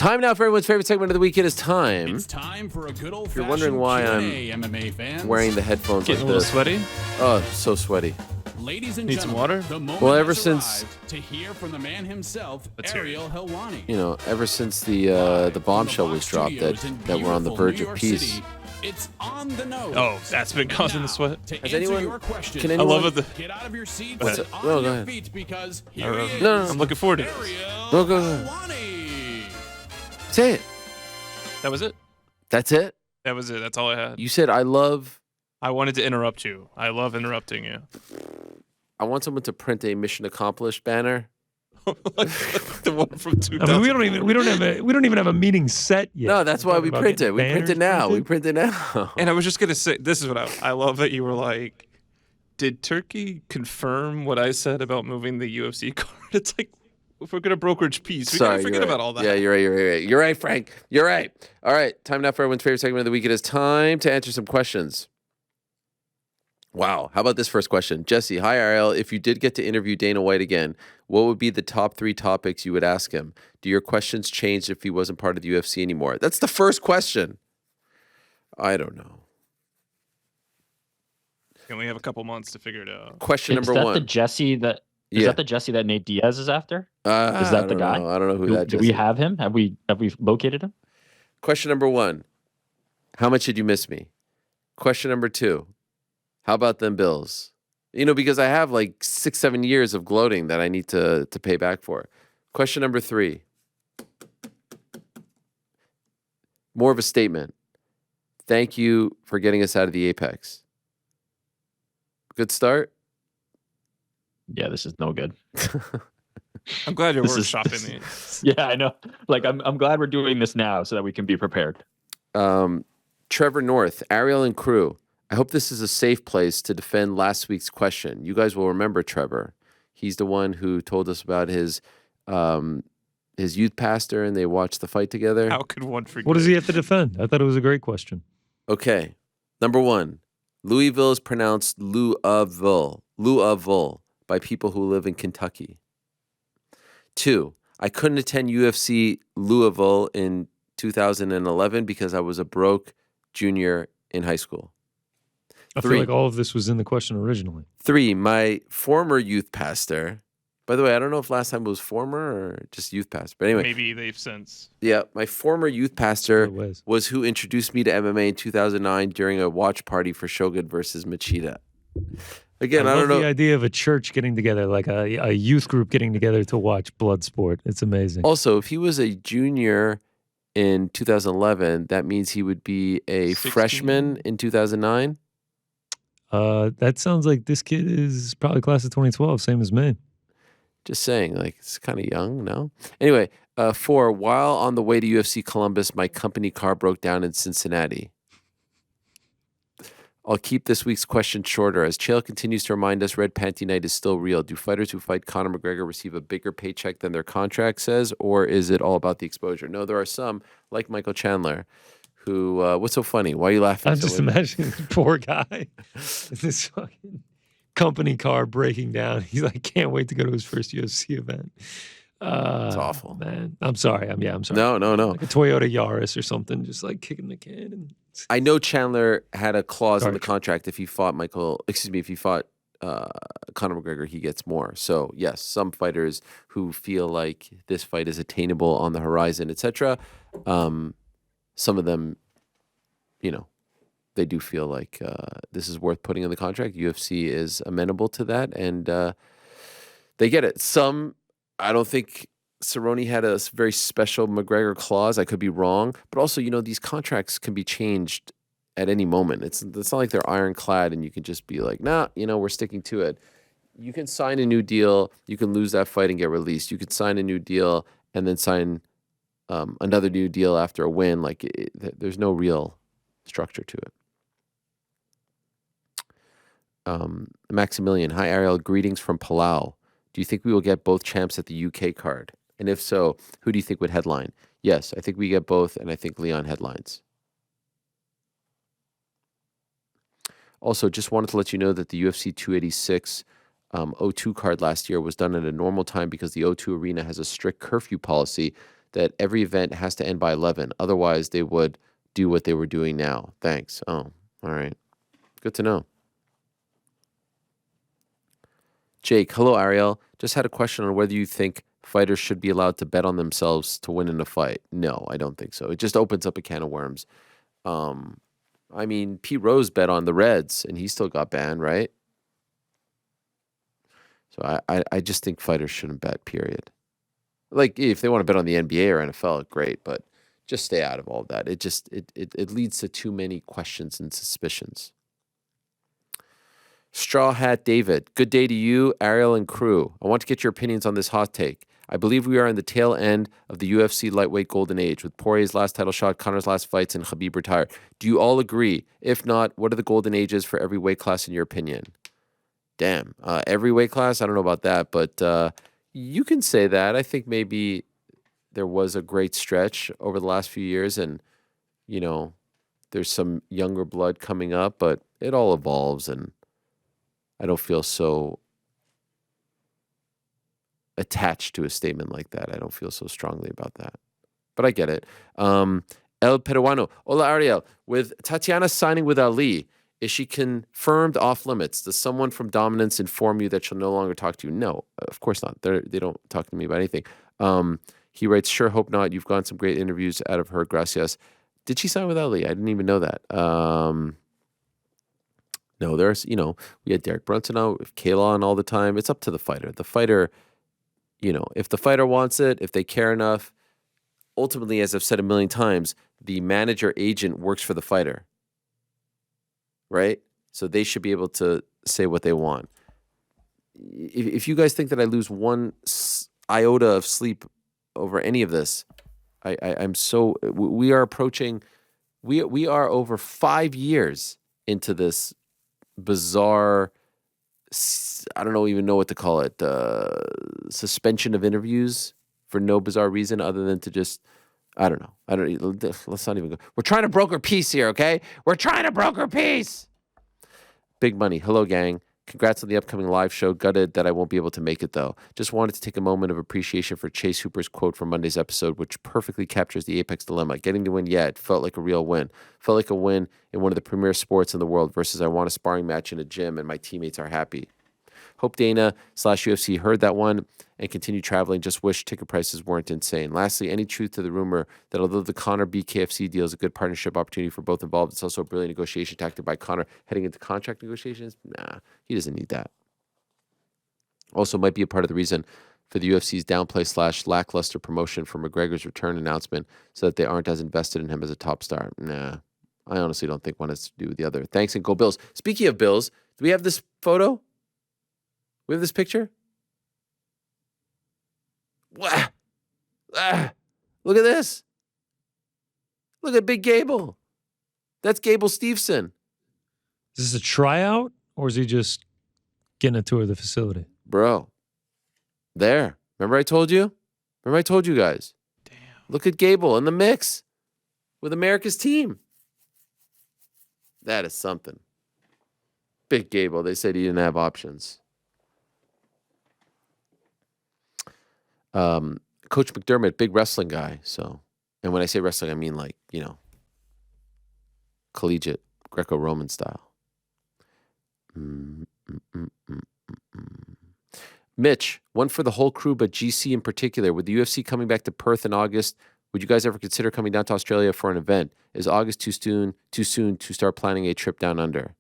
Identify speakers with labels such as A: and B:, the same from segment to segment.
A: Time now for everyone's favorite segment of the week. It is time.
B: It's time for a good old
A: If you're wondering why I'm
B: MMA fans.
A: wearing the headphones
C: Getting
A: like
C: a little
A: this.
C: sweaty.
A: Oh, so sweaty.
B: Ladies and
C: Need some
B: gentlemen,
C: water?
B: the moment
A: Well, ever
B: has
A: since-
B: arrived to hear from the man himself,
C: Let's hear it.
B: Ariel Helwani.
A: You know, ever since the bombshell was dropped that we're on the verge of peace.
B: City, it's on the nose.
C: Oh, that's been causing the sweat.
B: To
A: Has
B: answer
A: anyone-
B: your question,
A: can
C: I
A: anyone-
C: love it.
B: get out of your seats
A: What's
B: and
A: it?
B: on
A: No, go
B: your
A: ahead.
B: feet because
C: I
B: here
C: don't
B: he
C: know.
B: is.
C: I'm looking forward to it.
B: Ariel
A: No, go ahead.
B: Helwani.
A: Say it.
C: That was it.
A: That's it?
C: That was it. That's all I had.
A: You said I
C: wanted to interrupt you. I love interrupting you.
A: want someone to print a mission accomplished banner.
C: Like the one from 2000.
D: I mean, we don't even have a meeting set yet.
A: No, that's
D: We're
A: why
D: talking
A: we
D: about
A: print it.
D: getting
A: We print it
D: banners
A: now. We
D: printed?
A: print it now.
C: And I was just gonna say, this is what I love that you were like, did Turkey confirm what I said about moving the UFC card? It's like, if we're gonna brokerage peace, we gotta forget
A: you're right.
C: about all that.
A: Yeah, you're right. You're right, Frank. You're right. All right, time now for everyone's favorite segment of the week. It is time to answer some questions. Wow, how about this first question? Jesse, hi Ariel. If you did get to interview Dana White again, what would be the top 3 topics you would ask him? Do your questions change if he wasn't part of the UFC anymore? That's the first question. I don't know.
C: And we have a couple months to figure it out.
A: Question
E: Is
A: number
E: that
A: 1.
E: the Jesse that is
A: Yeah.
E: that the Jesse that Nate Diaz is after? Is
A: I
E: that the
A: don't
E: guy?
A: know. I don't know who
E: Do,
A: that
E: do
A: Jesse
E: we
A: is.
E: have him? Have we located him?
A: Question number 1. How much did you miss me? Question number 2. How about them bills? You know, because I have like 6-7 years of gloating that I need to pay back for. Question number 3. More of a statement. Thank you for getting us out of the Apex. Good start?
E: Yeah, this is no good.
C: I'm glad you're
E: This is-
C: workshopping
E: this-
C: these.
E: Yeah, I know. Like I'm glad we're doing this now so that we can be prepared.
A: Trevor North, Ariel and crew. I hope this is a safe place to defend last week's question. You guys will remember Trevor. He's the one who told us about his youth pastor and they watched the fight together.
C: How could one forget?
D: What does he have to defend? I thought it was a great question.
A: Okay. Number 1, Louisville is pronounced Louisville by people who live in Kentucky. 2, I couldn't attend UFC Louisville in 2011 because I was a broke junior in high school.
D: I
A: 3,
D: feel like all of this was in the question originally.
A: 3, my former youth pastor. By the way, I don't know if last time it was former or just youth pastor. But anyway,
C: Maybe they've since.
A: yeah, my former youth pastor
D: It was.
A: was who introduced me to MMA in 2009 during a watch party for Shogun versus Machida. Again, I
D: love
A: don't know.
D: the idea of a church getting together, like a youth group getting together to watch blood sport. It's amazing.
A: Also, if he was a junior in 2011, that means he would be a
C: 16.
A: freshman in 2009.
D: That sounds like this kid is probably class of 2012, same as me.
A: Just saying, like, it's kind of young, no? Anyway, 4, while on the way to UFC Columbus, my company car broke down in Cincinnati. I'll keep this week's question shorter. As Chael continues to remind us, Red Panty Night is still real. Do fighters who fight Conor McGregor receive a bigger paycheck than their contract says, or is it all about the exposure? No, there are some, like Michael Chandler, who, what's so funny? Why are you laughing?
D: I'm
A: so
D: just
A: much?
D: imagining the poor guy in this fucking company car breaking down. He's like, can't wait to go to his first UFC event.
A: It's awful.
D: Man. I'm sorry. I'm sorry.
A: No.
D: Like a Toyota Yaris or something, just like kicking the can. And
A: I know Chandler had a clause in
D: Sorry.
A: the contract if he fought Conor McGregor, he gets more. So yes, some fighters who feel like this fight is attainable on the horizon, etc. Some of them, you know, they do feel like this is worth putting in the contract. UFC is amenable to that, and they get it. Some, I don't think Cerrone had a very special McGregor clause. I could be wrong, but also, you know, these contracts can be changed at any moment. It's not like they're ironclad and you can just be like, nah, you know, we're sticking to it. You can sign a new deal. You can lose that fight and get released. You could sign a new deal and then sign another new deal after a win. Like there's no real structure to it. Maximilian, hi Ariel, greetings from Palau. Do you think we will get both champs at the UK card? And if so, who do you think would headline? Yes, I think we get both, and I think Leon headlines. Also, just wanted to let you know that the UFC 286 O2 card last year was done at a normal time because the O2 arena has a strict curfew policy that every event has to end by 11. Otherwise, they would do what they were doing now. Thanks. Oh, all right. Good to know. Jake, hello, Ariel. Just had a question on whether you think fighters should be allowed to bet on themselves to win in a fight. No, I don't think so. It just opens up a can of worms. I mean, Pete Rose bet on the Reds, and he still got banned, right? So I just think fighters shouldn't bet, period. Like, if they want to bet on the NBA or NFL, great, but just stay out of all of that. It leads to too many questions and suspicions. Straw Hat David, good day to you, Ariel, and crew. I want to get your opinions on this hot take. I believe we are in the tail end of the UFC lightweight golden age, with Poirier's last title shot, Conor's last fights, and Khabib retired. Do you all agree? If not, what are the golden ages for every weight class in your opinion? Damn. Every weight class? I don't know about that, but you can say that. I think maybe there was a great stretch over the last few years, and, you know, there's some younger blood coming up, but it all evolves, and I don't feel so attached to a statement like that. I don't feel so strongly about that. But I get it. El Peruano. Hola, Ariel. With Tatiana signing with Ali, is she confirmed off limits? Does someone from Dominance inform you that she'll no longer talk to you? No, of course not. They don't talk to me about anything. He writes, sure, hope not. You've gotten some great interviews out of her. Gracias. Did she sign with Ali? I didn't even know that. No, there's, you know, we had Derek Brunson out, Kayla on all the time. It's up to the fighter. The fighter, you know, if the fighter wants it, if they care enough, ultimately, as I've said a million times, the manager agent works for the fighter, right? So they should be able to say what they want. If you guys think that I lose one iota of sleep over any of this, I'm so, we are approaching, we are over 5 years into this bizarre, I don't even know what to call it, suspension of interviews for no bizarre reason other than to just, I don't know. Let's not even go. We're trying to broker peace here, okay? We're trying to broker peace. Big money. Hello, gang. Congrats on the upcoming live show. Gutted that I won't be able to make it, though. Just wanted to take a moment of appreciation for Chase Hooper's quote from Monday's episode, which perfectly captures the Apex dilemma. Getting the win, yeah, it felt like a real win. Felt like a win in one of the premier sports in the world versus I want a sparring match in a gym and my teammates are happy. Hope Dana/UFC heard that one and continue traveling. Just wish ticket prices weren't insane. Lastly, any truth to the rumor that although the Conor BKFC deal is a good partnership opportunity for both involved, it's also a brilliant negotiation tactic by Conor heading into contract negotiations? Nah, he doesn't need that. Also might be a part of the reason for the UFC's downplay / lackluster promotion for McGregor's return announcement so that they aren't as invested in him as a top star. Nah, I honestly don't think one has to do with the other. Thanks and go Bills. Speaking of Bills, do we have this photo? We have this picture? Wah! Ah! Look at this. Look at Big Gable. That's Gable Steveson.
D: Is this a tryout or is he just getting a tour of the facility?
A: Bro. There. Remember I told you? Remember I told you guys?
C: Damn.
A: Look at Gable in the mix with America's team. That is something. Big Gable. They said he didn't have options. Coach McDermott, big wrestling guy. So, and when I say wrestling, I mean like, you know, collegiate Greco-Roman style. Mitch, one for the whole crew, but GC in particular. With the UFC coming back to Perth in August, would you guys ever consider coming down to Australia for an event? Is August too soon to start planning a trip down under?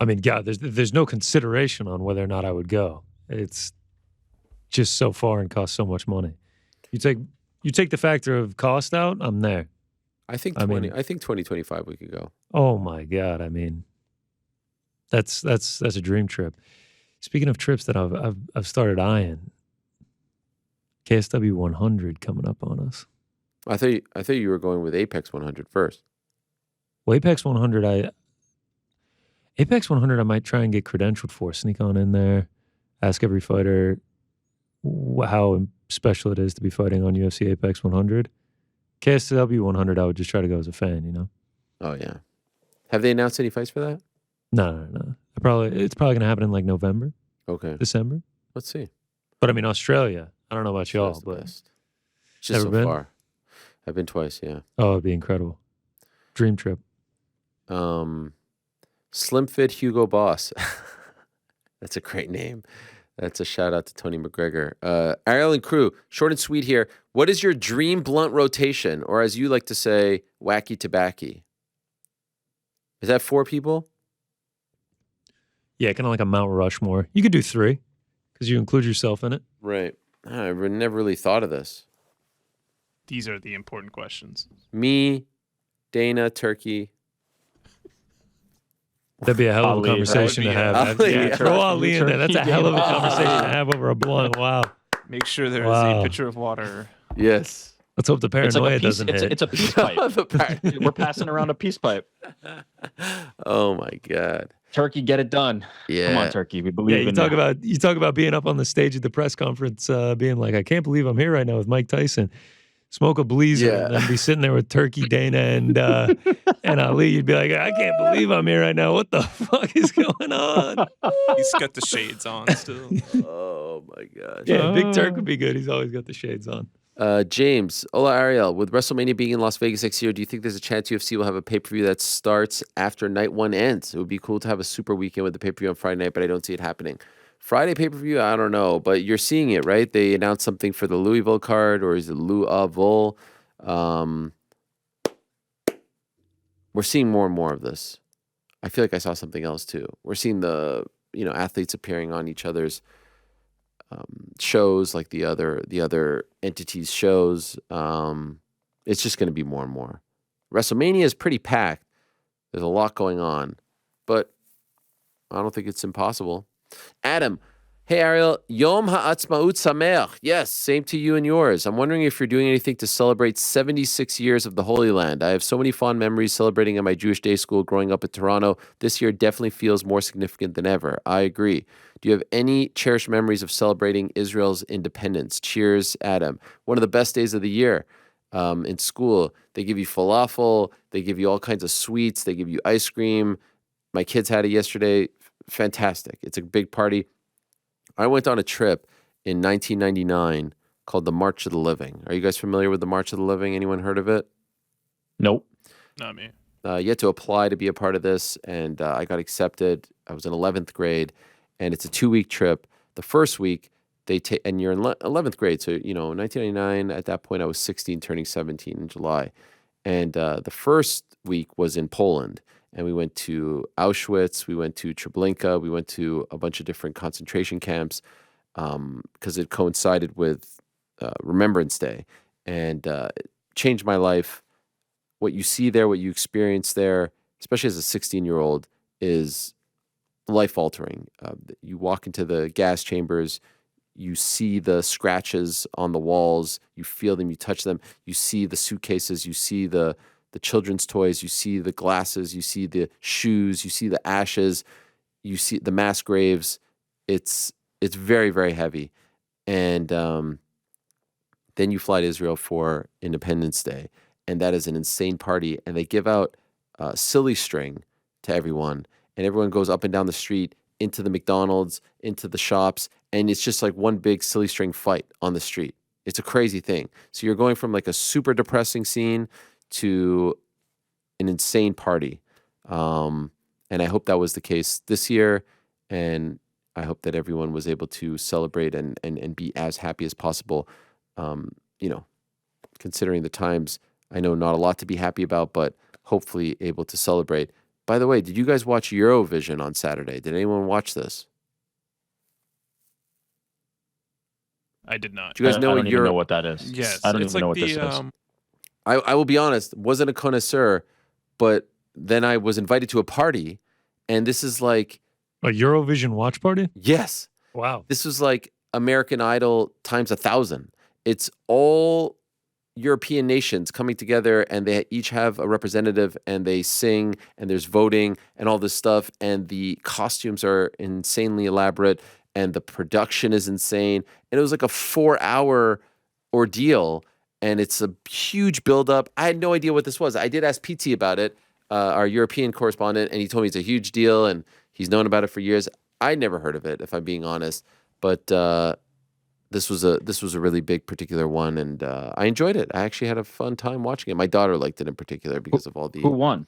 D: I mean, God, there's no consideration on whether or not I would go. It's just so far and costs so much money. You take the factor of cost out, I'm there.
A: I think 2025 we could go.
D: Oh my God. I mean, that's a dream trip. Speaking of trips that I've started eyeing, KSW 100 coming up on us.
A: I thought you were going with Apex 100 first.
D: Well, Apex 100 I might try and get credentialed for. Sneak on in there, ask every fighter how special it is to be fighting on UFC Apex 100. KSW 100 I would just try to go as a fan, you know?
A: Oh, yeah. Have they announced any fights for that?
D: No. It's probably going to happen in like November.
A: Okay.
D: December.
A: Let's see.
D: But I mean, Australia, I don't know about y'all, but
A: Just
D: Never
A: so
D: been?
A: far. I've been twice, yeah.
D: Oh, it'd be incredible. Dream trip.
A: Slim Fit Hugo Boss. That's a great name. That's a shout out to Tony McGregor. Ariel and crew, short and sweet here. What is your dream blunt rotation, or as you like to say, wacky tobacco? Is that 4 people?
D: Yeah, kind of like a Mount Rushmore. You could do 3 because you include yourself in it.
A: Right. I never really thought of this.
C: These are the important questions.
A: Me, Dana, Turkey.
D: That'd be a hell of a
E: Ali,
D: conversation to have.
A: Ali,
D: Yeah,
A: yeah.
D: throw Ali in there. That's a
E: Turkey,
D: hell of a
E: Dana.
D: conversation to have over a blunt. Wow.
C: Make sure there is
D: Wow.
C: a pitcher of water.
A: Yes.
D: Let's hope the
E: It's
D: paranoia
E: like a peace,
D: doesn't hit.
E: it's a peace pipe. We're passing around a peace pipe.
A: Oh my God.
E: Turkey, get it done.
A: Yeah.
E: Come on, Turkey. We
D: Yeah,
E: believe
D: you
E: in
D: talk
E: you.
D: about being up on the stage at the press conference, being like, I can't believe I'm here right now with Mike Tyson. Smoke a bleezer
A: Yeah.
D: and then be sitting there with Turkey, Dana, and Ali. You'd be like, I can't believe I'm here right now. What the fuck is going on?
C: He's got the shades on still.
A: Oh my gosh.
D: Yeah, Big Turk would be good. He's always got the shades on.
A: James, hola Ariel. With WrestleMania being in Las Vegas next year, do you think there's a chance UFC will have a pay-per-view that starts after night 1 ends? It would be cool to have a super weekend with the pay-per-view on Friday night, but I don't see it happening. Friday pay-per-view, I don't know, but you're seeing it, right? They announced something for the Louisville card, or is it Louisville? We're seeing more and more of this. I feel like I saw something else too. We're seeing the athletes appearing on each other's shows, like the other entities' shows. It's just going to be more and more. WrestleMania is pretty packed. There's a lot going on, but I don't think it's impossible. Adam, hey Ariel, Yom Ha'atzmaut Sameach. Yes, same to you and yours. I'm wondering if you're doing anything to celebrate 76 years of the Holy Land. I have so many fond memories celebrating at my Jewish day school growing up in Toronto. This year definitely feels more significant than ever. I agree. Do you have any cherished memories of celebrating Israel's independence? Cheers, Adam. One of the best days of the year in school. They give you falafel. They give you all kinds of sweets. They give you ice cream. My kids had it yesterday. Fantastic. It's a big party. I went on a trip in 1999 called the March of the Living. Are you guys familiar with the March of the Living? Anyone heard of it?
E: Nope.
C: Not me.
A: You had to apply to be a part of this, and I got accepted. I was in 11th grade, and it's a 2-week trip. The first week, and you're in 11th grade, so, 1999, at that point, I was 16, turning 17 in July. And the first week was in Poland. And we went to Auschwitz, we went to Treblinka, we went to a bunch of different concentration camps because it coincided with Remembrance Day. And it changed my life. What you see there, what you experience there, especially as a 16-year-old, is life-altering. You walk into the gas chambers, you see the scratches on the walls, you feel them, you touch them, you see the suitcases, you see the children's toys, you see the glasses, you see the shoes, you see the ashes, you see the mass graves. It's very, very heavy. And then you fly to Israel for Independence Day, and that is an insane party. And they give out silly string to everyone, and everyone goes up and down the street into the McDonald's, into the shops, and it's just like one big silly string fight on the street. It's a crazy thing. So you're going from like a super depressing scene to an insane party. And I hope that was the case this year. And I hope that everyone was able to celebrate and be as happy as possible. Considering the times, I know not a lot to be happy about, but hopefully able to celebrate. By the way, did you guys watch Eurovision on Saturday? Did anyone watch this?
C: I did not.
A: Do you guys know
E: I
A: what
E: don't even know what that is.
C: Yes,
E: I don't
C: it's
E: even know
C: like
E: what this is.
A: I will be honest, wasn't a connoisseur, but then I was invited to a party, and this is like,
D: A Eurovision watch party?
A: yes,
D: Wow.
A: this was like American Idol times 1,000. It's all European nations coming together, and they each have a representative, and they sing, and there's voting and all this stuff, and the costumes are insanely elaborate, and the production is insane. And it was like a 4-hour ordeal, and it's a huge buildup. I had no idea what this was. I did ask PT about it, our European correspondent, and he told me it's a huge deal, and he's known about it for years. I never heard of it, if I'm being honest. But this was a really big particular one, and I enjoyed it. I actually had a fun time watching it. My daughter liked it in particular because of all the
E: Who won?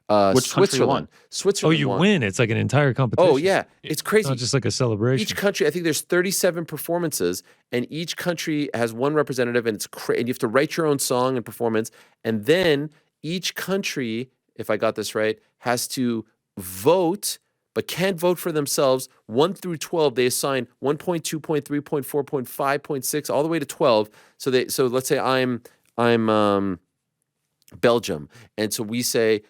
E: Which country
A: Switzerland.
E: won?
D: Oh,
A: Switzerland
D: you
A: won.
D: win. It's like an entire competition.
A: Oh yeah, it's crazy.
D: Not just like a celebration.
A: Each country, I think there's 37 performances, and each country has one representative, and and you have to write your own song and performance, and then each country, if I got this right, has to vote, but can't vote for themselves. 1 through 12, they assign 1.2, 0.3, 0.4, 0.5, 0.6, all the way to 12. So let's say I'm Belgium, and so we say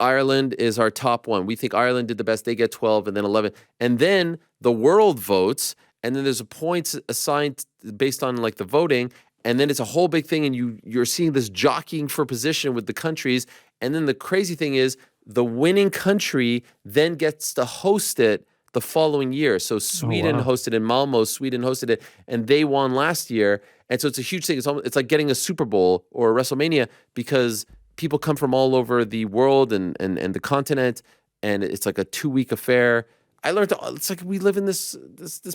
A: Ireland is our top one. We think Ireland did the best. They get 12 and then 11. And then the world votes, and then there's a points assigned based on like the voting, and then it's a whole big thing, and you're seeing this jockeying for position with the countries. And then the crazy thing is the winning country then gets to host it the following year. So Sweden hosted in Malmo, Sweden hosted it, and they won last year. And so it's a huge thing. It's like getting a Super Bowl or a WrestleMania because people come from all over the world and the continent, and it's like a 2-week affair. I learned it's like we live in this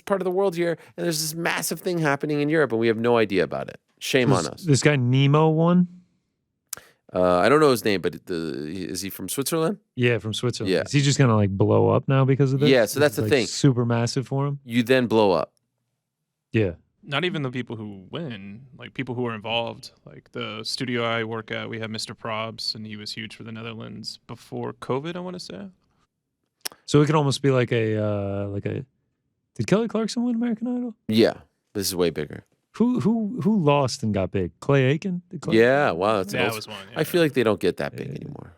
A: part of the world here, and there's this massive thing happening in Europe, and we have no idea about it. Shame on us.
D: This guy Nemo won?
A: I don't know his name, but is he from Switzerland?
D: Yeah, from Switzerland.
A: Yeah.
D: Is he just gonna like blow up now because of this?
A: Yeah, so that's the
D: Like,
A: thing.
D: super massive for him.
A: You then blow up.
D: Yeah.
C: Not even the people who win, like people who are involved. Like the studio I work at, we have Mr. Probs, and he was huge for the Netherlands before COVID, I want to say.
D: So it could almost be like a Did Kelly Clarkson win American Idol?
A: Yeah, this is way bigger.
D: Who lost and got big? Clay Aiken? Did Clay
A: Yeah, wow. That's
C: That was one.
A: I feel like they don't get that big anymore.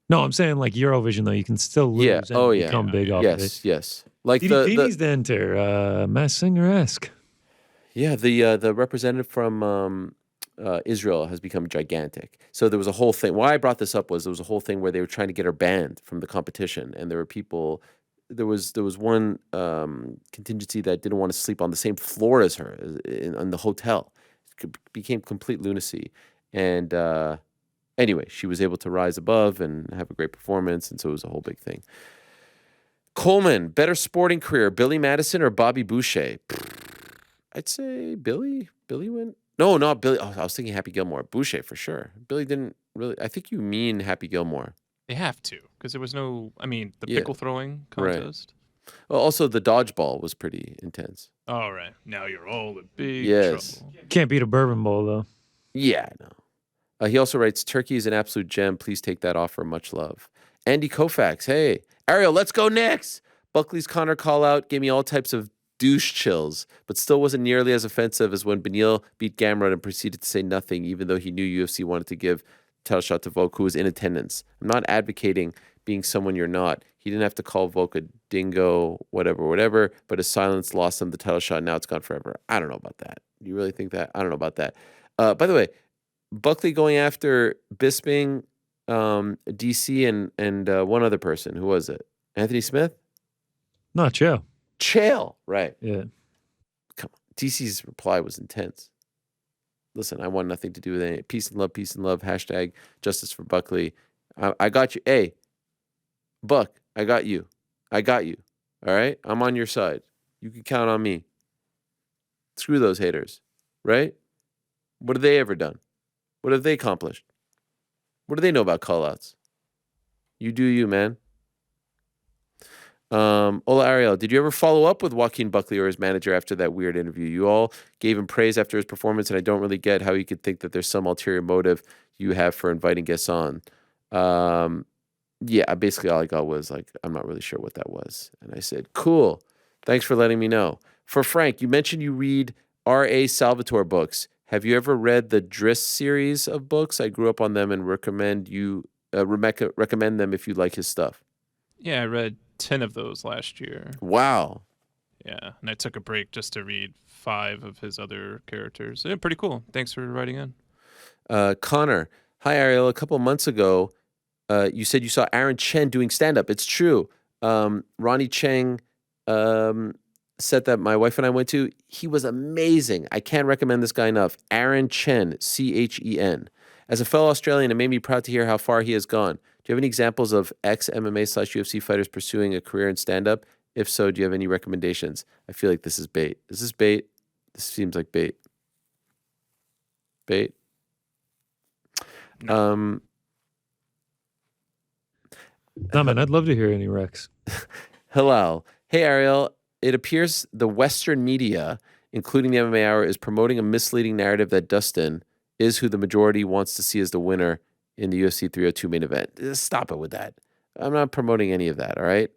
D: No, I'm saying like Eurovision though, you can still lose
A: Yeah.
D: and
A: Oh, yeah.
D: become big off of it.
A: Yes. Like
D: He needs to enter Mass Singer-esque.
A: the representative from Israel has become gigantic. So there was a whole thing. Why I brought this up was there was a whole thing where they were trying to get her banned from the competition, and there were people. There was one contingency that didn't want to sleep on the same floor as her in the hotel. It became complete lunacy, and anyway, she was able to rise above and have a great performance, and so it was a whole big thing. Coleman, better sporting career, Billy Madison or Bobby Bushay? I'd say Billy. Billy went. No, not Billy. Oh, I was thinking Happy Gilmore. Bushay for sure. Billy didn't really. I think you mean Happy Gilmore.
C: They have to, because there was no, the
A: Yeah.
C: pickle throwing
A: Right.
C: contest.
A: Well, also the dodgeball was pretty intense.
C: All right. Now you're all in big
A: Yes.
C: trouble.
D: Can't beat a bourbon bowl though.
A: Yeah, I know. He also writes, Turkey is an absolute gem. Please take that offer. Much love. Andy Koufax. Hey, Ariel, let's go next. Buckley's Conor call out gave me all types of douche chills, but still wasn't nearly as offensive as when Beneil beat Gamrot and proceeded to say nothing, even though he knew UFC wanted to give title shot to Volk, who was in attendance. I'm not advocating being someone you're not. He didn't have to call Volk a dingo, whatever, but his silence lost him the title shot. Now it's gone forever. I don't know about that. Do you really think that? I don't know about that. By the way, Buckley going after Bisping, DC, and one other person. Who was it? Anthony Smith?
D: Not Chael.
A: Chael, right.
D: Yeah.
A: Come on. DC's reply was intense. Listen, I want nothing to do with any peace and love, hashtag justice for Buckley. I got you. Hey, Buck, I got you. All right? I'm on your side. You can count on me. Screw those haters, right? What have they ever done? What have they accomplished? What do they know about call-outs? You do you, man. Ola Ariel, did you ever follow up with Joaquin Buckley or his manager after that weird interview? You all gave him praise after his performance, and I don't really get how you could think that there's some ulterior motive you have for inviting guests on. Yeah, basically all I got was like, I'm not really sure what that was. And I said, cool. Thanks for letting me know. For Frank, you mentioned you read R.A. Salvatore books. Have you ever read the Drizzt series of books? I grew up on them and recommend them if you like his stuff.
C: Yeah, I read 10 of those last year.
A: Wow.
C: Yeah, and I took a break just to read 5 of his other characters. Yeah, pretty cool. Thanks for writing in.
A: Connor, hi Ariel. A couple of months ago, you said you saw Aaron Chen doing stand-up. It's true. Ronnie Cheng set that my wife and I went to. He was amazing. I can't recommend this guy enough. Aaron Chen, Chen. As a fellow Australian, it made me proud to hear how far he has gone. Do you have any examples of ex-MMA/UFC fighters pursuing a career in stand-up? If so, do you have any recommendations? I feel like this is bait. Is this bait? This seems like bait. Bait.
D: No, man, I'd love to hear any Rex.
A: Hillel. Hey, Ariel. It appears the Western media, including the MMA Hour, is promoting a misleading narrative that Dustin is who the majority wants to see as the winner in the UFC 302 main event. Stop it with that. I'm not promoting any of that, all right?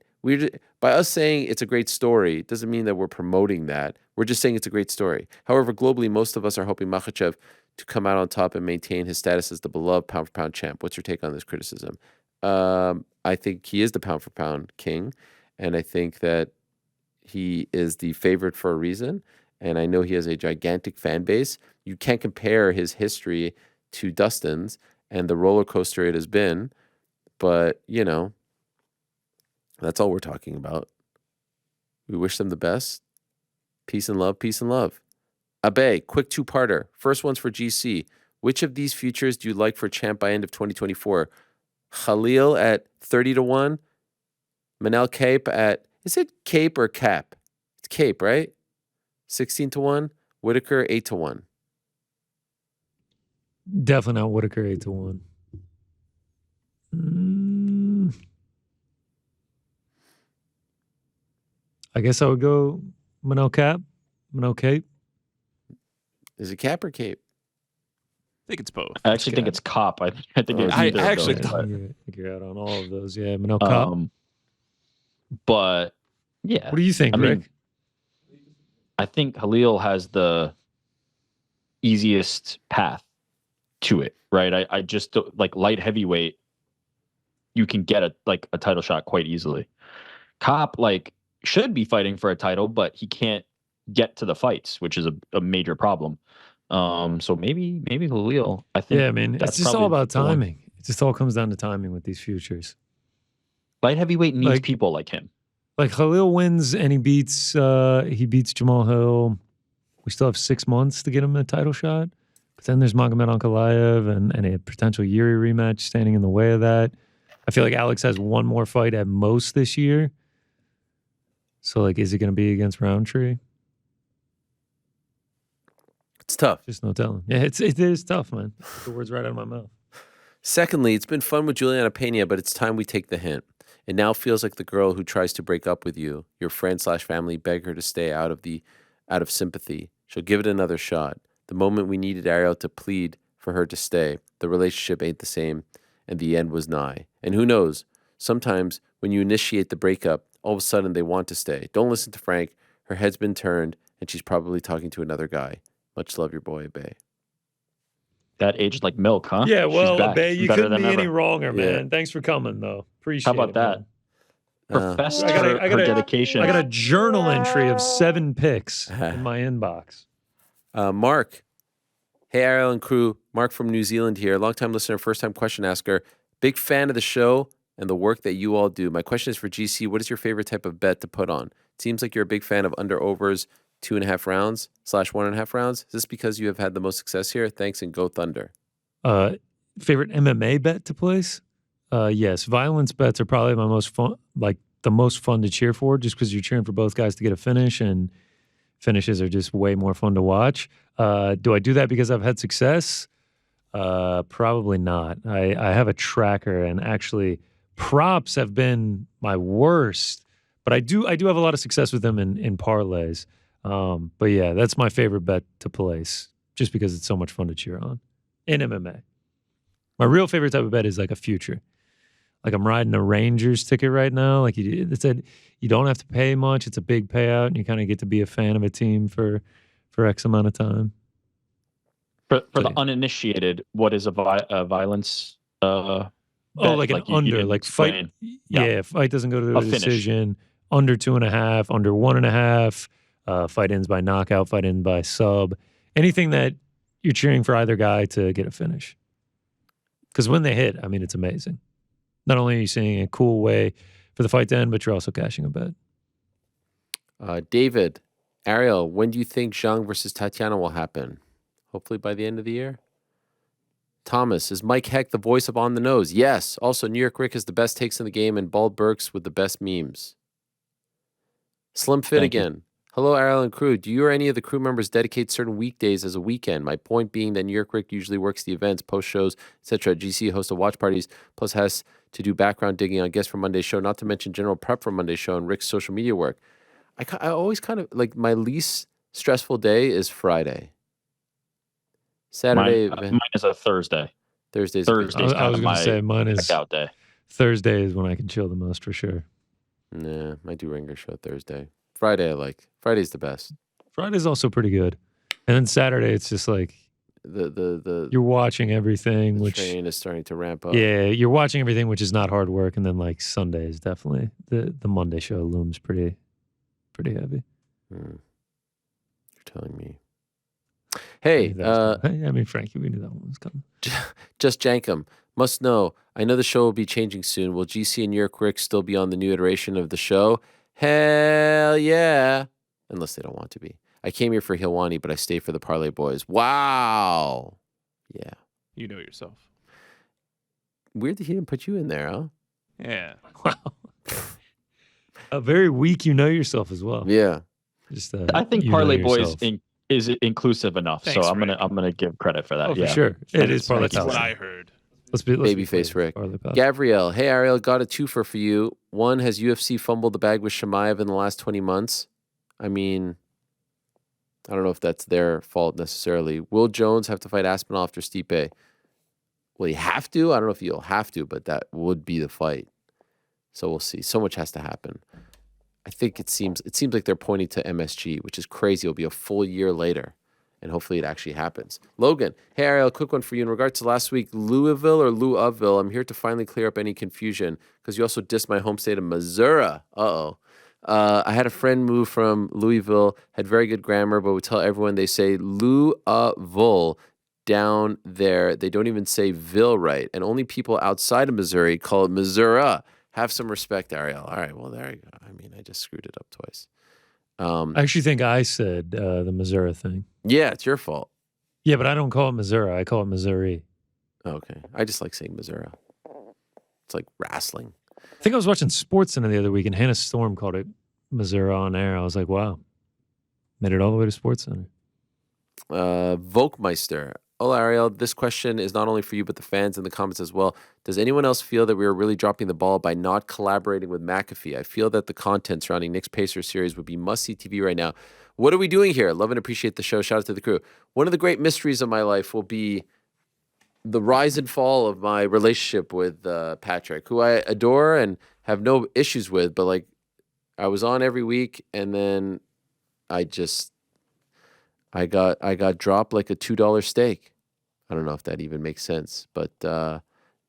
A: By us saying it's a great story doesn't mean that we're promoting that. We're just saying it's a great story. However, globally, most of us are hoping Makhachev to come out on top and maintain his status as the beloved pound-for-pound champ. What's your take on this criticism? I think he is the pound-for-pound king, and I think that he is the favorite for a reason, and I know he has a gigantic fan base. You can't compare his history to Dustin's and the roller coaster it has been, but, you know, that's all we're talking about. We wish them the best. Peace and love, peace and love. Abe, quick two-parter. First one's for GC. Which of these futures do you like for champ by end of 2024? Khalil at 30-1. Manel Cape at, is it Cape or Cap? It's Cape, right? 16-1. Whitaker 8-1.
D: Definitely not Whitaker 8-1. I guess I would go Manel Cape.
A: Is it Cap or Cape?
C: I think it's both.
E: I actually think it's Cop. I think it's
C: I
E: either of
C: actually
E: those,
C: thought-
E: but,
D: I think you're out on all of those. Yeah, Manel Cape.
E: but yeah.
D: What do you think,
E: I mean,
D: Rick?
E: I think Khalil has the easiest path to it, right? I just like light heavyweight, you can get a title shot quite easily. Cop should be fighting for a title, but he can't get to the fights, which is a major problem. So maybe Khalil. I think.
D: Yeah, man, it's just all about timing. It just all comes down to timing with these futures.
E: Light heavyweight needs people like him.
D: Like Khalil wins and he beats Jamal Hill. We still have 6 months to get him a title shot. But then there's Magomed Ankalaev and a potential Yuri rematch standing in the way of that. I feel like Alex has one more fight at most this year. So, is it going to be against Roundtree?
A: It's tough.
D: Just no telling. Yeah, it is tough, man. The words right out of my mouth.
A: Secondly, it's been fun with Juliana Pena, but it's time we take the hint. It now feels like the girl who tries to break up with you, your friend/family, beg her to stay out of sympathy. She'll give it another shot. The moment we needed Ariel to plead for her to stay, the relationship ain't the same, and the end was nigh. And who knows? Sometimes when you initiate the breakup, all of a sudden they want to stay. Don't listen to Frank. Her head's been turned, and she's probably talking to another guy. Much love, your boy, Bay.
E: That aged like milk, huh?
D: Yeah,
E: She's
D: well,
E: back.
D: Bay, you
E: Better
D: couldn't
E: than
D: be
E: ever.
D: any wronger, man.
A: Yeah.
D: Thanks for coming, though. Appreciate
E: How about
D: it,
E: that?
D: man.
E: Professed
D: I gotta-
E: her dedication.
D: I got a journal entry of 7 picks in my inbox.
A: Mark. Hey, Ariel and crew. Mark from New Zealand here. Long-time listener, first-time question asker. Big fan of the show and the work that you all do. My question is for GC. What is your favorite type of bet to put on? It seems like you're a big fan of under-overs, 2.5 rounds / 1.5 rounds. Is this because you have had the most success here? Thanks and go Thunder.
D: Favorite MMA bet to place? Yes, violence bets are probably my most fun, the most fun to cheer for, just because you're cheering for both guys to get a finish, and finishes are just way more fun to watch. Do I do that because I've had success? Probably not. I have a tracker, and actually, props have been my worst. But I do have a lot of success with them in parlays. But yeah, that's my favorite bet to place, just because it's so much fun to cheer on in MMA. My real favorite type of bet is like a future. Like I'm riding a Rangers ticket right now. Like it said, you don't have to pay much. It's a big payout, and you kind of get to be a fan of a team for X amount of time.
E: For the uninitiated, what is a violence? Bet?
D: Like an
E: you
D: under,
E: didn't
D: like fight.
E: explain.
D: Yeah, fight doesn't go to a
E: finish.
D: decision. Under 2.5, under 1.5. Fight ends by knockout. Fight ends by sub. Anything that you're cheering for either guy to get a finish. Because when they hit, I mean, it's amazing. Not only are you seeing a cool way for the fight to end, but you're also cashing a bet.
A: David, Ariel, when do you think Zhang versus Tatiana will happen? Hopefully by the end of the year. Thomas, is Mike Heck the voice of On the Nose? Yes. Also, New York Rick has the best takes in the game, and Bald Burks with the best memes. Slim Fit
E: Thank you.
A: again. Hello, Ariel and crew. Do you or any of the crew members dedicate certain weekdays as a weekend? My point being that New York Rick usually works the events, post shows, etc. GC hosts watch parties, plus has to do background digging on guests for Monday's show, not to mention general prep for Monday's show and Rick's social media work. I always kind of, like, my least stressful day is Friday. Saturday.
E: Mine is a Thursday.
A: Thursday's
E: Thursday's
D: I was going to say mine is
E: checkout day.
D: Thursday is when I can chill the most for sure.
A: Nah, I do Ringer show Thursday. Friday I like. Friday's the best.
D: Friday's also pretty good. And then Saturday it's just like you're watching everything,
A: the
D: which
A: train is starting to ramp up.
D: yeah, you're watching everything, which is not hard work. And then like Sunday is definitely the Monday show looms pretty heavy.
A: You're telling me. Hey,
D: I mean, Frankie, we knew that one was coming.
A: Just Jankum. Must know. I know the show will be changing soon. Will GC and New York Rick still be on the new iteration of the show? Hell yeah. Unless they don't want to be. I came here for Helwani, but I stayed for the Parlay Boys. Wow. Yeah.
C: You know yourself.
A: Weird that he didn't put you in there, huh?
C: Yeah.
D: Wow. A very weak you know yourself as well.
A: Yeah.
D: Just
E: I think
D: you know
E: Parlay Boys
D: yourself.
E: is inclusive enough,
C: Thanks,
E: so I'm
C: Rick.
E: gonna give credit for that.
D: Oh, for
E: yeah,
D: sure. It is Parlay
C: That's
D: Pals.
C: what I heard.
D: Let's
A: Babyface
D: clear.
A: Rick.
D: Parlay Pals.
A: Gabrielle. Hey, Ariel. Got a twofer for you. One, has UFC fumbled the bag with Chimaev in the last 20 months? I mean, I don't know if that's their fault necessarily. Will Jones have to fight Aspinall after Stipe? Will he have to? I don't know if he'll have to, but that would be the fight. So we'll see. So much has to happen. I think it seems like they're pointing to MSG, which is crazy. It'll be a full year later, and hopefully it actually happens. Logan, hey Ariel, quick one for you. In regards to last week, Louisville or Louisville, I'm here to finally clear up any confusion because you also dissed my home state of Missouri. I had a friend move from Louisville, had very good grammar, but would tell everyone they say Louisville down there. They don't even say Ville right, and only people outside of Missouri call it Missouri. Have some respect, Ariel. All right, well, there you go. I mean, I just screwed it up twice.
D: I actually think I said the Missouri thing.
A: Yeah, it's your fault.
D: Yeah, but I don't call it Missouri. I call it Missouri.
A: Okay. I just like saying Missouri. It's like wrestling.
D: I think I was watching SportsCenter the other week, and Hannah Storm called it Missouri on air. I was like, wow. Made it all the way to SportsCenter.
A: Volkmeister. Oh, Ariel, this question is not only for you, but the fans in the comments as well. Does anyone else feel that we are really dropping the ball by not collaborating with McAfee? I feel that the content surrounding Knicks Pacers series would be must-see TV right now. What are we doing here? Love and appreciate the show. Shout out to the crew. One of the great mysteries of my life will be the rise and fall of my relationship with Patrick, who I adore and have no issues with, but like I was on every week and then I got dropped like a $2 steak. I don't know if that even makes sense, but I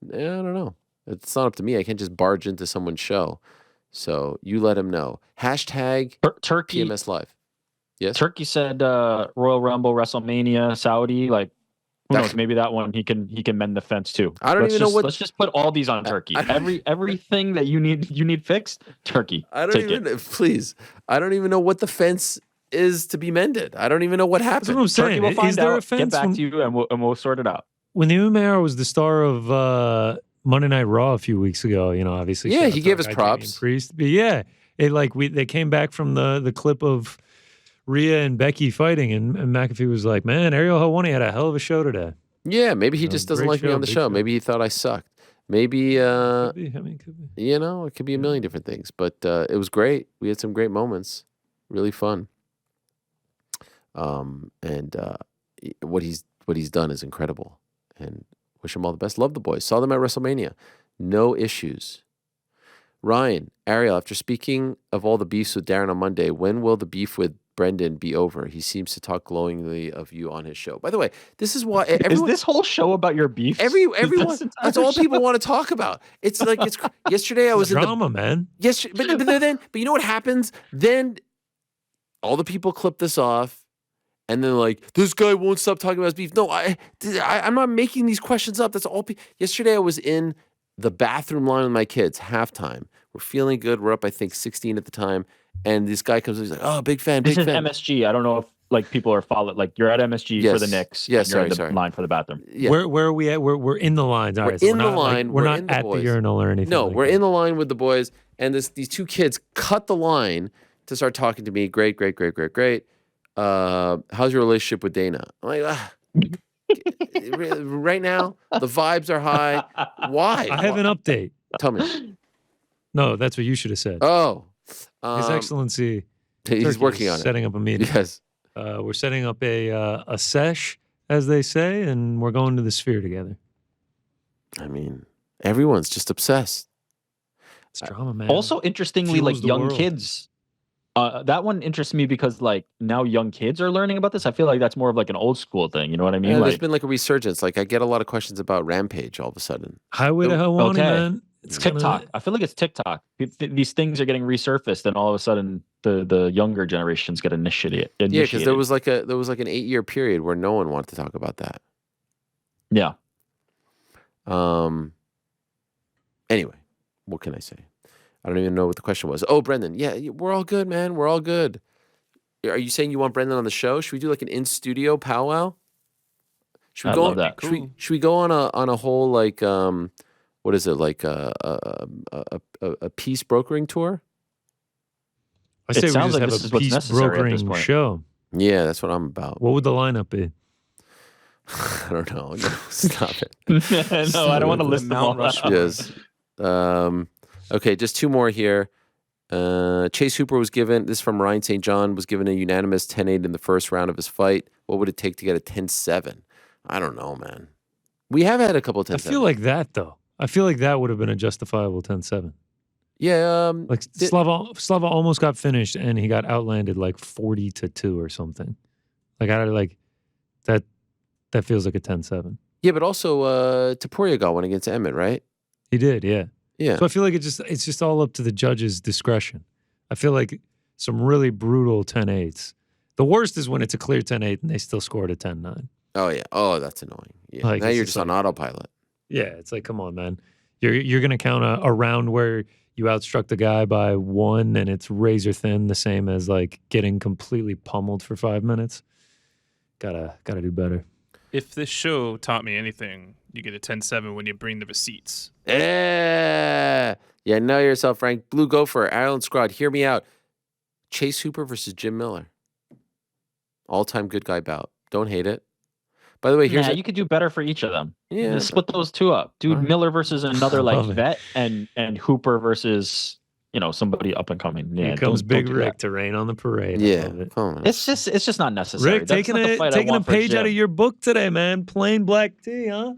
A: don't know. It's not up to me. I can't just barge into someone's show. So you let him know. Hashtag
E: Turkey
A: PMS Live. Yes.
E: Turkey said Royal Rumble, WrestleMania, Saudi. Like, who knows? Maybe that one he can mend the fence too.
A: I don't even know what.
E: Let's just put all these on Turkey. Everything that you need fixed, Turkey.
A: I don't even. Please. I don't even know what the fence is to be mended. I don't even know what happened.
D: That's what I'm saying.
E: Turkey will find
D: Is there
E: out.
D: a fence?
E: Get back to you, and we'll sort it out.
D: When the MMA was the star of Monday Night Raw a few weeks ago, you know, obviously.
A: Yeah,
D: shout out
A: he
D: to
A: gave
D: our
A: us
D: guy
A: props.
D: Damian Priest. But yeah, they came back from the clip of Rhea and Becky fighting, and McAfee was like, "Man, Ariel Helwani had a hell of a show today."
A: Yeah, maybe he
D: No,
A: just doesn't
D: great
A: like me
D: show,
A: on the
D: big
A: show.
D: show.
A: Maybe he thought I sucked. Maybe
D: Could be. I mean, could be.
A: you know, it could be a million different things. But it was great. We had some great moments. Really fun. And what he's done is incredible. And wish him all the best. Love the boys. Saw them at WrestleMania. No issues. Ryan, Ariel, after speaking of all the beefs with Darren on Monday, when will the beef with Brendan be over? He seems to talk glowingly of you on his show. By the way, this is why everyone,
E: Is this whole show about your beef?
A: everyone that's all people want to talk about. It's like yesterday I was in the
D: Drama, man.
A: yesterday, but you know what happens? Then all the people clip this off, and then like this guy won't stop talking about his beef. No, I'm not making these questions up. That's all. Yesterday I was in the bathroom line with my kids, halftime. We're feeling good. We're up, I think, 16 at the time. And this guy comes in, he's like, oh, big fan, big
E: This is
A: fan.
E: MSG. I don't know if like people are following. Like you're at MSG for the Knicks.
A: Yes,
E: and you're in
A: sorry.
E: the line for the bathroom.
A: Yeah.
D: Where are we at? We're in the lines. All
A: We're
D: right, so
A: in the
D: not, like,
A: line.
D: we're
A: We're
D: not
A: in the
D: at
A: boys.
D: the urinal or anything.
A: No,
D: like
A: we're
D: that.
A: in the line with the boys. And these two kids cut the line to start talking to me. Great. How's your relationship with Dana? I'm like, right now, the vibes are high. Why?
D: I have an update.
A: Tell me.
D: No, that's what you should have said.
A: Oh.
D: His Excellency.
A: He's
D: Turkey
A: working
D: is
A: on it.
D: setting up a meeting.
A: Yes.
D: We're setting up a sesh, as they say, and we're going to the Sphere together.
A: I mean, everyone's just obsessed.
D: It's drama, man.
E: Also, interestingly,
D: Fuels
E: like
D: the
E: young
D: world.
E: kids. That one interests me because like now young kids are learning about this. I feel like that's more of like an old school thing. You know what I mean?
A: Yeah, there's
E: Like
A: been like a resurgence. Like I get a lot of questions about Rampage all of a sudden.
D: Highway to Helwani,
E: okay.
D: man.
E: It's TikTok. I feel like it's TikTok. These things are getting resurfaced, and all of a sudden, the younger generations get initiated.
A: Yeah, because there was like an 8-year period where no one wanted to talk about that.
E: Yeah.
A: Anyway, what can I say? I don't even know what the question was. Oh, Brendan. Yeah, we're all good, man. We're all good. Are you saying you want Brendan on the show? Should we do like an in-studio powwow? Should we
E: I'd
A: go?
E: love that.
A: Should we go on a whole like what is it, like a peace brokering tour?
D: I say we
E: sounds
D: just
E: like
D: have
E: this
D: a
E: is what's
D: peace
E: necessary at this
D: brokering
E: point.
D: show.
A: Yeah, that's what I'm about.
D: What would the lineup be?
A: I don't know. No, stop it.
E: No, I don't want to list them all.
A: Yes. Okay, just two more here. Chase Hooper was given, this is from Ryan St. John, was given a unanimous 10-8 in the first round of his fight. What would it take to get a 10-7? I don't know, man. We have had a couple of 10-7.
D: I feel like that, though. I feel like that would have been a justifiable 10-7.
A: Yeah.
D: Like Slava almost got finished and he got outlanded like 40-2 or something. Like that feels like a 10-7.
A: Yeah, but also Topuria got one against Emmett, right?
D: He did, yeah.
A: Yeah.
D: So I feel like it's just all up to the judge's discretion. I feel like some really brutal 10-8s. The worst is when it's a clear 10-8 and they still scored a 10-9.
A: Oh yeah. Oh, that's annoying. Yeah.
D: Like,
A: now
D: it's
A: you're
D: just
A: just on autopilot.
D: Yeah, it's like, come on, man. You're gonna count a round where you outstruck the guy by 1 and it's razor thin, the same as like getting completely pummeled for 5 minutes. Gotta do better.
C: If this show taught me anything, you get a 10-7 when you bring the receipts.
A: Yeah. Know yourself, Frank. Blue Gopher, Ireland Squad, hear me out. Chase Hooper versus Jim Miller. All-time good guy bout. Don't hate it. By the way, here's
E: you could do better for each of them.
A: Yeah,
E: Just split those two up. Do Miller versus another like
D: love it.
E: vet, and Hooper versus somebody up and coming. Yeah,
D: Here comes Big
E: do
D: Rick
E: that.
D: to rain on the parade. I
A: Yeah.
D: love it.
A: Come on.
E: It's just not necessary.
D: Rick,
E: That's
D: taking
E: not the fight I
D: a
E: want for
D: page out
E: Jim.
D: of your book today, man. Plain black tea, huh?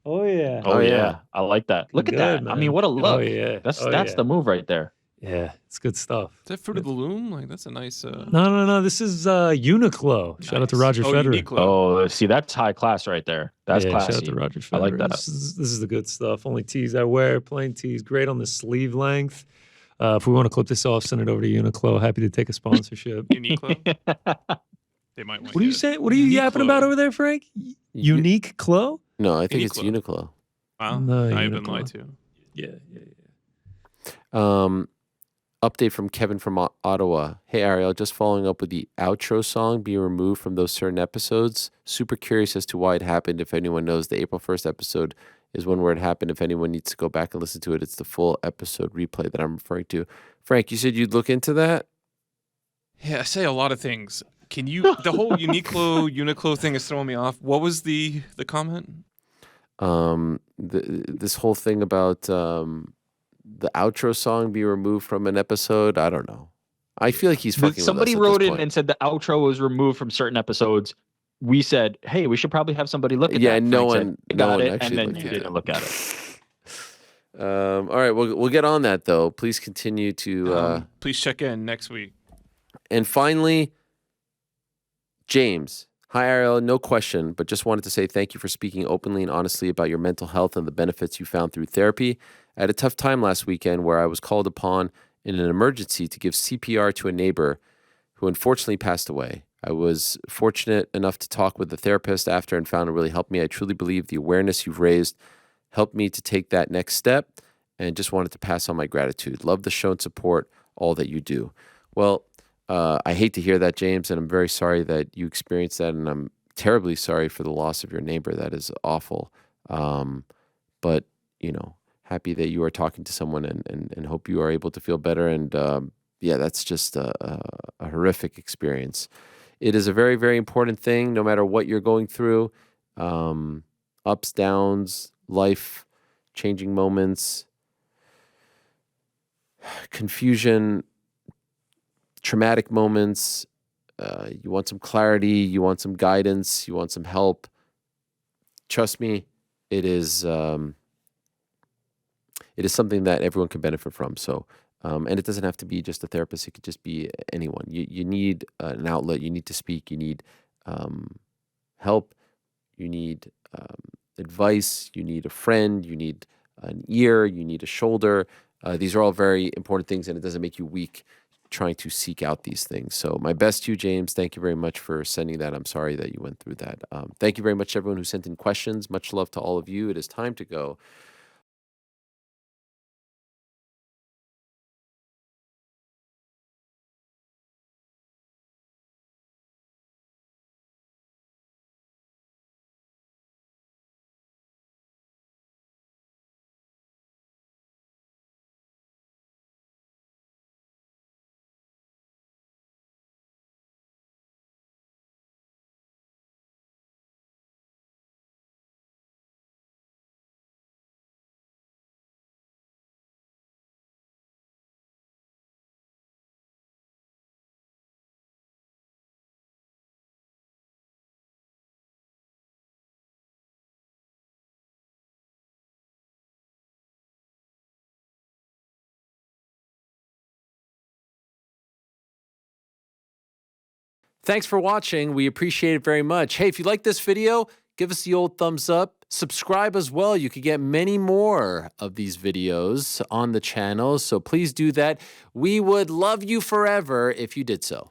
D: Oh yeah.
E: Oh yeah, I like that. Look
D: Good,
E: at that.
D: man.
E: I mean, what a look.
D: Oh yeah.
E: That's
D: Oh,
E: that's
D: yeah.
E: the move right there.
D: Yeah, it's good stuff.
C: Is that Fruit of the Loom? Like, that's a nice...
D: No. This is Uniqlo. Shout out to Roger Federer.
C: Uniqlo.
E: Oh, see, that's high class right there. That's
D: yeah,
E: classy.
D: shout out to Roger Federer.
E: I like that.
D: This is the good stuff. Only tees I wear, plain tees. Great on the sleeve length. If we want to clip this off, send it over to Uniqlo. Happy to take a sponsorship.
C: Uniqlo. They might want
D: What are you saying? What are you yapping about over there, Frank? Unique Clo?
A: No, I think it's
C: Uniqlo.
A: Uniqlo.
C: Wow.
D: No,
C: I've been
D: Uniqlo.
C: lied to.
D: Yeah.
A: Update from Kevin from Ottawa. Hey, Ariel, just following up with the outro song being removed from those certain episodes. Super curious as to why it happened. If anyone knows, the April 1st episode is one where it happened. If anyone needs to go back and listen to it, it's the full episode replay that I'm referring to. Frank, you said you'd look into that?
C: Yeah, I say a lot of things. Can you... The whole Uniqlo thing is throwing me off. What was the comment?
A: This whole thing about the outro song be removed from an episode. I don't know. I feel like he's fucking
E: Somebody
A: with us at
E: wrote
A: this
E: in
A: point.
E: and said the outro was removed from certain episodes. We said, hey, we should probably have somebody look at
A: Yeah,
E: that.
A: and no
E: Frank
A: one-
E: said,
A: no
E: got
A: one
E: it,
A: actually
E: and then
A: looked
E: you
A: at
E: didn't
A: it.
E: look at it.
A: All right, we'll get on that though. Please continue to.
C: Please check in next week.
A: And finally, James. Hi, Ariel. No question, but just wanted to say thank you for speaking openly and honestly about your mental health and the benefits you found through therapy. I had a tough time last weekend where I was called upon in an emergency to give CPR to a neighbor who unfortunately passed away. I was fortunate enough to talk with the therapist after and found it really helped me. I truly believe the awareness you've raised helped me to take that next step and just wanted to pass on my gratitude. Love the show and support all that you do. Well, I hate to hear that, James, and I'm very sorry that you experienced that, and I'm terribly sorry for the loss of your neighbor. That is awful. But, happy that you are talking to someone and hope you are able to feel better. And yeah, that's just a horrific experience. It is a very, very important thing, no matter what you're going through. Ups, downs, life, changing moments, confusion, traumatic moments. You want some clarity, you want some guidance, you want some help. Trust me, it is something that everyone can benefit from. So, and it doesn't have to be just a therapist. It could just be anyone. You need an outlet. You need to speak. You need help. You need advice. You need a friend. You need an ear. You need a shoulder. These are all very important things, and it doesn't make you weak trying to seek out these things. So my best to you, James. Thank you very much for sending that. I'm sorry that you went through that. Thank you very much to everyone who sent in questions. Much love to all of you. It is time to go. Thanks for watching. We appreciate it very much. Hey, if you like this video, give us the old thumbs up. Subscribe as well. You could get many more of these videos on the channel, so please do that. We would love you forever if you did so.